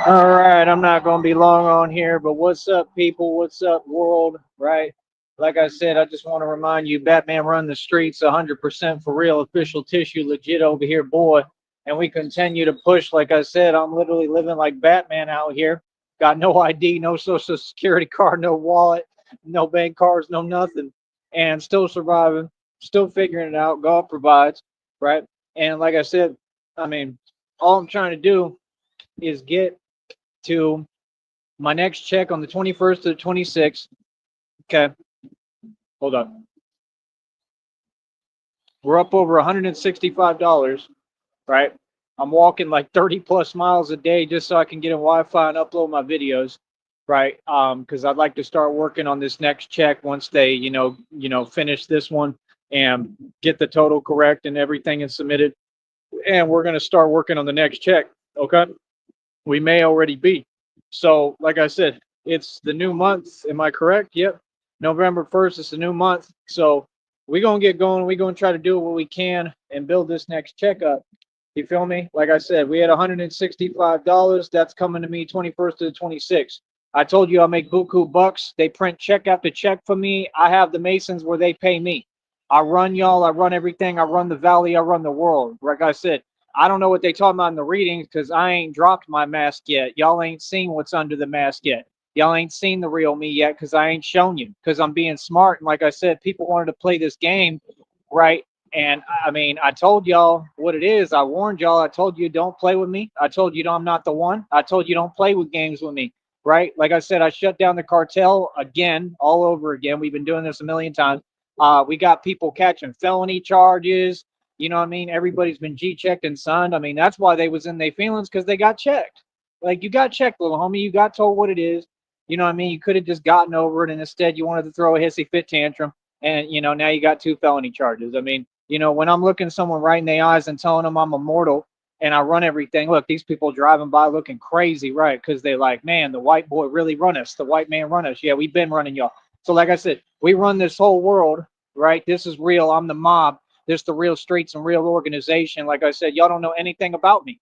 All right, I'm not going to be long on here, but what's up, people? What's up, world? Right? Like I said, I just want to remind you Batman run the streets 100% for real, official tissue, legit over here, boy. And we continue to push. Like I said, I'm literally living like Batman out here. Got no ID, no social security card, no wallet, no bank cards, no nothing. And still surviving, still figuring it out. God provides, right? And like I said, I mean, all I'm trying to do is get to my next check on the 21st to the 26th. Okay, hold on. We're up over $165, right? I'm walking like 30 plus miles a day just so I can get in Wi-Fi and upload my videos, right? Because I'd like to start working on this next check once they, finish this one and get the total correct and everything is submitted. And we're gonna start working on the next check. Okay, we may already be. So, like I said, it's the new month. Am I correct? Yep. November 1st is the new month. So, we're going to get going. We're going to try to do what we can and build this next checkup. You feel me? Like I said, we had $165. That's coming to me 21st to the 26th. I told you I make buku bucks. They print check after check for me. I have the Masons where they pay me. I run y'all. I run everything. I run the valley. I run the world. Like I said, I don't know what they talking about in the readings because I ain't dropped my mask yet. Y'all ain't seen what's under the mask yet. Y'all ain't seen the real me yet because I ain't shown you because I'm being smart. And like I said, people wanted to play this game, right? And I mean, I told y'all what it is. I warned y'all. I told you don't play with me. I told you I'm not the one. I told you don't play with games with me, right? Like I said, I shut down the cartel again, all over again. We've been doing this a million times. We got people catching felony charges. You know what I mean? Everybody's been G checked and signed. I mean, that's why they was in their feelings because they got checked. Like you got checked, little homie. You got told what it is. You know what I mean? You could have just gotten over it, and instead you wanted to throw a hissy fit tantrum, and now you got two felony charges. I mean, when I'm looking someone right in the eyes and telling them I'm immortal and I run everything, look, these people driving by looking crazy, right? Because they like, man, the white boy really run us. The white man run us. Yeah, we've been running y'all. So like I said, we run this whole world, right? This is real. I'm the mob. This the real streets and real organization. Like I said, y'all don't know anything about me.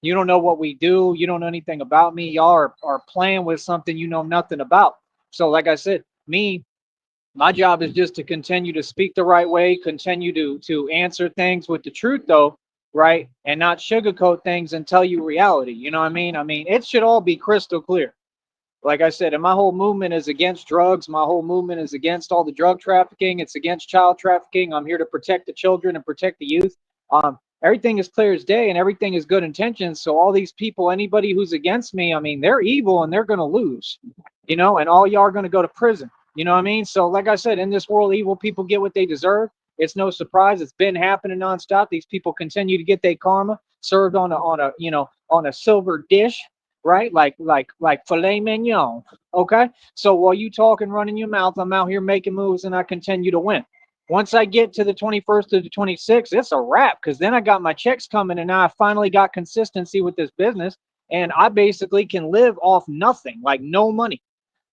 You don't know what we do. You don't know anything about me. Y'all are playing with something you know nothing about. So like I said, my job is just to continue to speak the right way, continue to answer things with the truth though, right? And not sugarcoat things and tell you reality. You know what I mean? I mean, it should all be crystal clear. Like I said, and my whole movement is against drugs. My whole movement is against all the drug trafficking. It's against child trafficking. I'm here to protect the children and protect the youth. Everything is clear as day and everything is good intentions. So all these people, anybody who's against me, I mean, they're evil and they're going to lose, and all y'all are going to go to prison. You know what I mean? So like I said, in this world, evil people get what they deserve. It's no surprise. It's been happening nonstop. These people continue to get their karma served on a silver dish, right? Like filet mignon. Okay. So while you talk and running your mouth, I'm out here making moves and I continue to win. Once I get to the 21st to the 26th, it's a wrap because then I got my checks coming and now I finally got consistency with this business and I basically can live off nothing, like no money,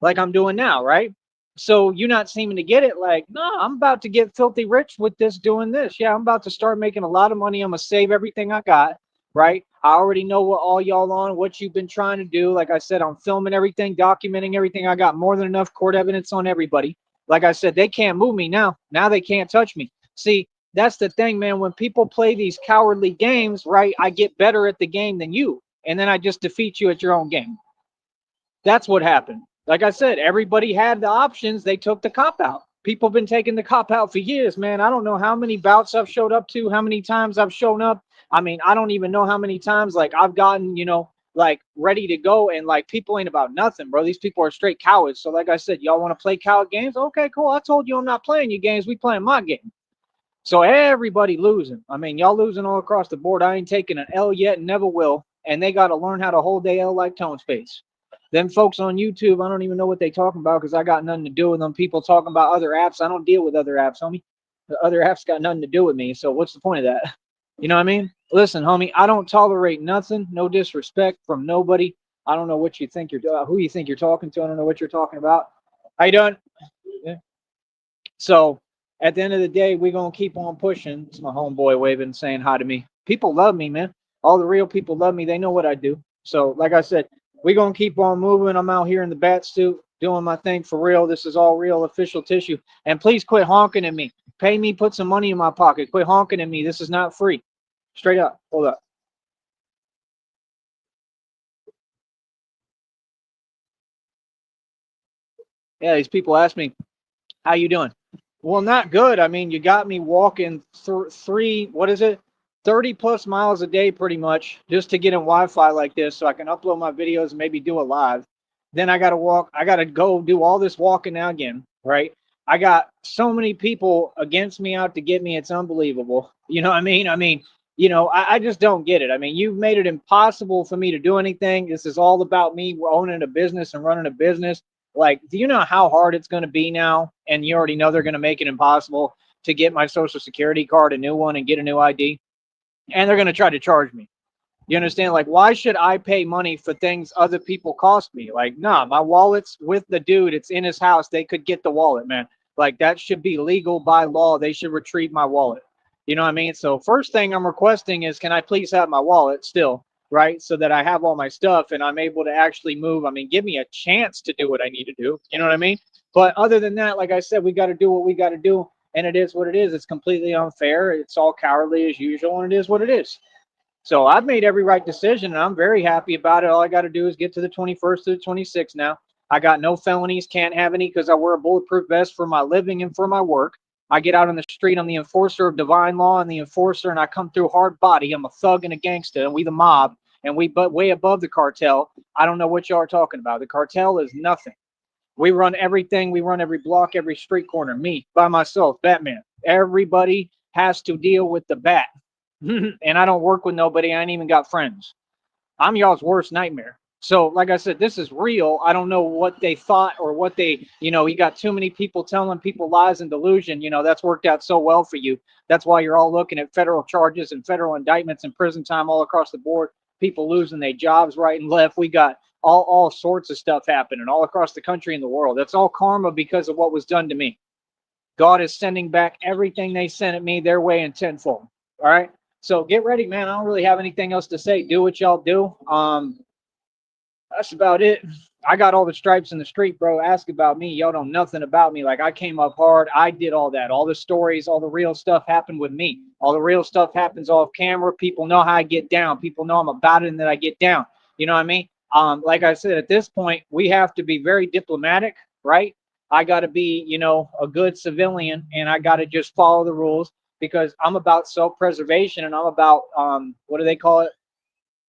like I'm doing now, right? So you're not seeming to get it like, no, I'm about to get filthy rich with this doing this. Yeah, I'm about to start making a lot of money. I'm gonna save everything I got, right? I already know what all y'all on, what you've been trying to do. Like I said, I'm filming everything, documenting everything. I got more than enough court evidence on everybody. Like I said, they can't move me now. Now they can't touch me. See, that's the thing, man. When people play these cowardly games, right? I get better at the game than you. And then I just defeat you at your own game. That's what happened. Like I said, everybody had the options. They took the cop out. People have been taking the cop out for years, man. I don't know how many bouts I've showed up to, how many times I've shown up. I mean, I don't even know how many times like I've gotten, like ready to go and like people ain't about nothing, bro. These people are straight cowards. So like I said, y'all want to play coward games? Okay, cool. I told you I'm not playing your games. We playing my game. So everybody losing. I mean, y'all losing all across the board. I ain't taking an L yet and never will. And they got to learn how to hold their L like Tone Space. Them folks on YouTube, I don't even know what they talking about because I got nothing to do with them. People talking about other apps. I don't deal with other apps, homie. The other apps got nothing to do with me. So what's the point of that? You know what I mean? Listen, homie, I don't tolerate nothing. No disrespect from nobody. I don't know what you think you're doing, who you think you're talking to. I don't know what you're talking about. How you doing? Yeah. So at the end of the day, we're gonna keep on pushing. It's my homeboy waving, saying hi to me. People love me, man. All the real people love me. They know what I do. So, like I said, We're going to keep on moving. I'm out here in the bat suit doing my thing for real. This is all real official tissue. And please quit honking at me. Pay me, put some money in my pocket. Quit honking at me. This is not free. Straight up. Hold up. Yeah, these people ask me, how you doing? Well, not good. I mean, you got me walking three, what is it? 30 plus miles a day pretty much just to get in Wi-Fi like this so I can upload my videos and maybe do a live. Then I got to walk. I got to go do all this walking now again, right? I got so many people against me out to get me. It's unbelievable. You know what I mean? I just don't get it. I mean, you've made it impossible for me to do anything. This is all about me owning a business and running a business. Like, do you know how hard it's going to be now? And you already know they're going to make it impossible to get my social security card, a new one, and get a new ID. And they're going to try to charge me. You understand? Like, why should I pay money for things other people cost me? Like, nah, my wallet's with the dude. It's in his house. They could get the wallet, man. Like, that should be legal by law. They should retrieve my wallet. You know what I mean? So first thing I'm requesting is, can I please have my wallet still, right? So that I have all my stuff and I'm able to actually move. I mean, give me a chance to do what I need to do. You know what I mean? But other than that, like I said, we got to do what we got to do. And it is what it is. It's completely unfair. It's all cowardly as usual. And it is what it is. So I've made every right decision, and I'm very happy about it. All I got to do is get to the 21st to the 26th now. I got no felonies, can't have any because I wear a bulletproof vest for my living and for my work. I get out on the street. I'm the enforcer of divine law and the enforcer, and I come through hard body. I'm a thug and a gangster, and we the mob, and we but way above the cartel. I don't know what y'all are talking about. The cartel is nothing. We run everything. We run every block, every street corner. Me, by myself, Batman. Everybody has to deal with the bat. And I don't work with nobody. I ain't even got friends. I'm y'all's worst nightmare. So, like I said, this is real. I don't know what they thought or what they, you got too many people telling people lies and delusion. That's worked out so well for you. That's why you're all looking at federal charges and federal indictments and prison time all across the board. People losing their jobs right and left. We got all sorts of stuff happening all across the country and the world. That's all karma because of what was done to me. God is sending back everything they sent at me their way in tenfold. All right. So get ready, man. I don't really have anything else to say. Do what y'all do. That's about it. I got all the stripes in the street, bro. Ask about me. Y'all know nothing about me. Like, I came up hard. I did all that. All the stories, all the real stuff happened with me. All the real stuff happens off camera. People know how I get down. People know I'm about it and that I get down. You know what I mean? Like I said, at this point, we have to be very diplomatic, right? I got to be, a good civilian, and I got to just follow the rules because I'm about self-preservation, and I'm about, what do they call it?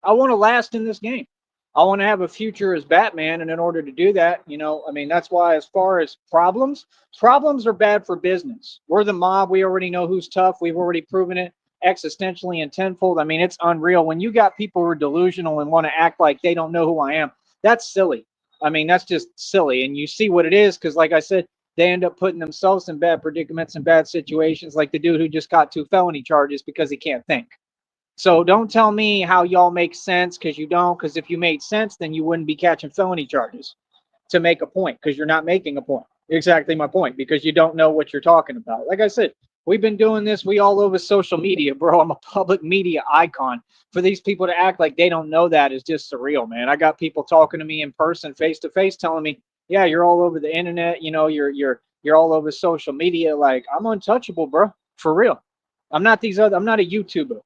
I want to last in this game. I want to have a future as Batman, and in order to do that, that's why as far as problems are bad for business. We're the mob. We already know who's tough. We've already proven it existentially and tenfold. I mean, it's unreal. When you got people who are delusional and want to act like they don't know who I am, that's silly. I mean, that's just silly. And you see what it is because, like I said, they end up putting themselves in bad predicaments and bad situations, like the dude who just got 2 felony charges because he can't think. So don't tell me how y'all make sense because you don't. Because if you made sense, then you wouldn't be catching felony charges to make a point because you're not making a point. Exactly my point because you don't know what you're talking about. Like I said, we've been doing this. We all over social media, bro. I'm a public media icon. For these people to act like they don't know that is just surreal, man. I got people talking to me in person, face to face, telling me, "Yeah, you're all over the internet. You're all over social media." Like, I'm untouchable, bro. For real. I'm not I'm not a YouTuber.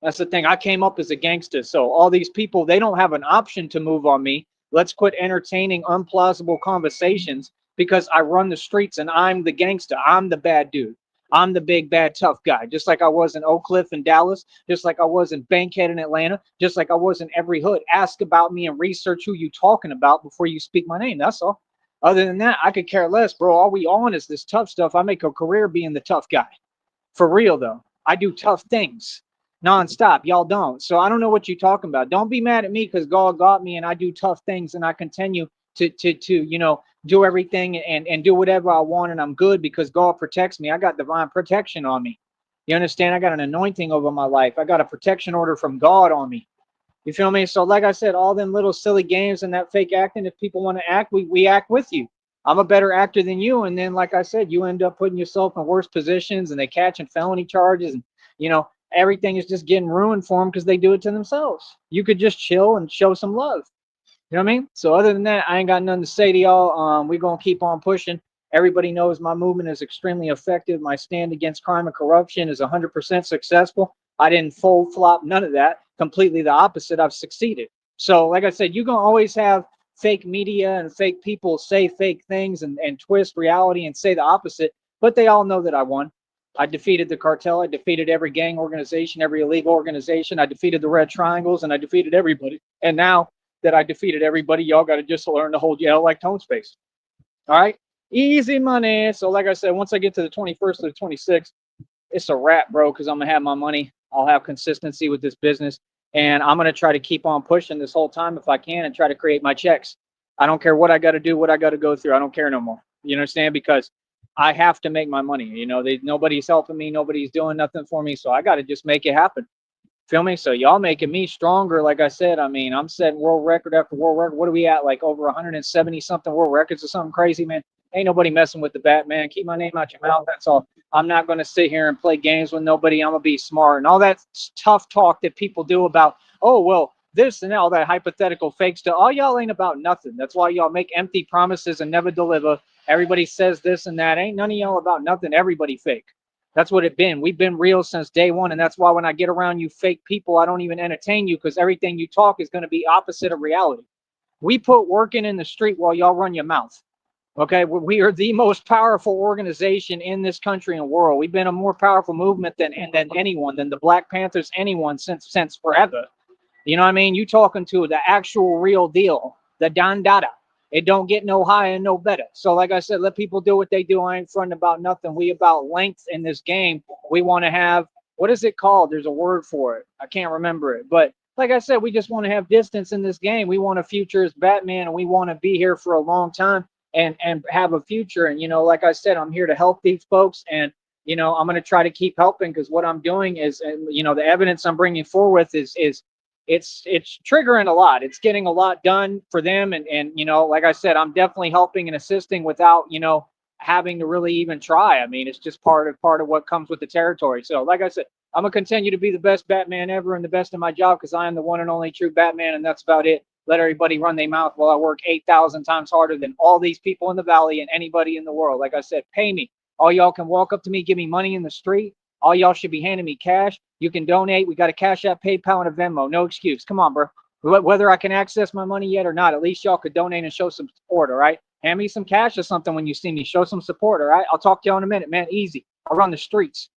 That's the thing. I came up as a gangster. So all these people, they don't have an option to move on me. Let's quit entertaining unplausible conversations because I run the streets and I'm the gangster. I'm the bad dude. I'm the big, bad, tough guy. Just like I was in Oak Cliff in Dallas, just like I was in Bankhead in Atlanta, just like I was in every hood. Ask about me and research who you talking about before you speak my name. That's all. Other than that, I could care less, bro. All we on is this tough stuff. I make a career being the tough guy. For real, though. I do tough things nonstop. Y'all don't. So I don't know what you're talking about. Don't be mad at me because God got me and I do tough things and I continue to do everything and do whatever I want and I'm good because God protects me. I got divine protection on me. You understand? I got an anointing over my life. I got a protection order from God on me. You feel me? So like I said, all them little silly games and that fake acting, if people want to act, we act with you. I'm a better actor than you. And then, like I said, you end up putting yourself in worse positions and they catching felony charges and, everything is just getting ruined for them because they do it to themselves. You could just chill and show some love. You know what I mean? So other than that, I ain't got nothing to say to y'all. We're gonna keep on pushing. Everybody knows my movement is extremely effective. My stand against crime and corruption is 100% successful. I didn't fold, flop, none of that. Completely the opposite. I've succeeded. So, like I said, you're gonna always have fake media and fake people say fake things and twist reality and say the opposite. But they all know that I won. I defeated the cartel. I defeated every gang organization, every illegal organization. I defeated the Red Triangles, and I defeated everybody. And now that I defeated everybody, y'all got to just learn to hold your L like tone space. All right, easy money. So, like I said, once I get to the 21st to the 26th, it's a wrap, bro. Because I'm gonna have my money. I'll have consistency with this business, and I'm gonna try to keep on pushing this whole time if I can, and try to create my checks. I don't care what I got to do, what I got to go through. I don't care no more. You understand? Because I have to make my money. You know, nobody's helping me, nobody's doing nothing for me, so I got to just make it happen. Feel me? So y'all making me stronger. Like I said, I mean, I'm setting world record after world record. What are we at? Like over 170 something world records or something crazy, man. Ain't nobody messing with the Batman. Keep my name out your mouth. That's all. I'm not going to sit here and play games with nobody. I'm going to be smart. And all that tough talk that people do about, oh, well, this and all that hypothetical fake stuff. All y'all ain't about nothing. That's why y'all make empty promises and never deliver. Everybody says this and that. Ain't none of y'all about nothing. Everybody fake. That's what it been. We've been real since day one. And that's why when I get around you fake people, I don't even entertain you because everything you talk is going to be opposite of reality. We put work in the street while y'all run your mouth. Okay. We are the most powerful organization in this country and world. We've been a more powerful movement than anyone, than the Black Panthers, anyone since forever. You know what I mean? You talking to the actual real deal, the Don Dada. It don't get no higher and no better. So, like I said, let people do what they do. I ain't fronting about nothing. We about length in this game. We want to have, what is it called? There's a word for it. I can't remember it. But like I said, we just want to have distance in this game. We want a future as Batman, and we want to be here for a long time and have a future. And, you know, like I said, I'm here to help these folks. And, you know, I'm going to try to keep helping because what I'm doing is, you know, the evidence I'm bringing forward is it's triggering a lot. It's getting a lot done for them. And you know, like I said, I'm definitely helping and assisting without, you know, having to really even try. I mean, it's just part of what comes with the territory. So like I said, I'm gonna continue to be the best Batman ever and the best in my job because I am the one and only true Batman, and that's about it. Let everybody run their mouth while I work 8,000 times harder than all these people in the valley and anybody in the world. Like I said, pay me. All y'all can walk up to me, give me money in the street. All y'all should be handing me cash. You can donate. We got a Cash App, PayPal, and a Venmo. No excuse. Come on, bro. Whether I can access my money yet or not, at least y'all could donate and show some support, all right? Hand me some cash or something when you see me. Show some support, all right? I'll talk to y'all in a minute, man. Easy. I'll run the streets.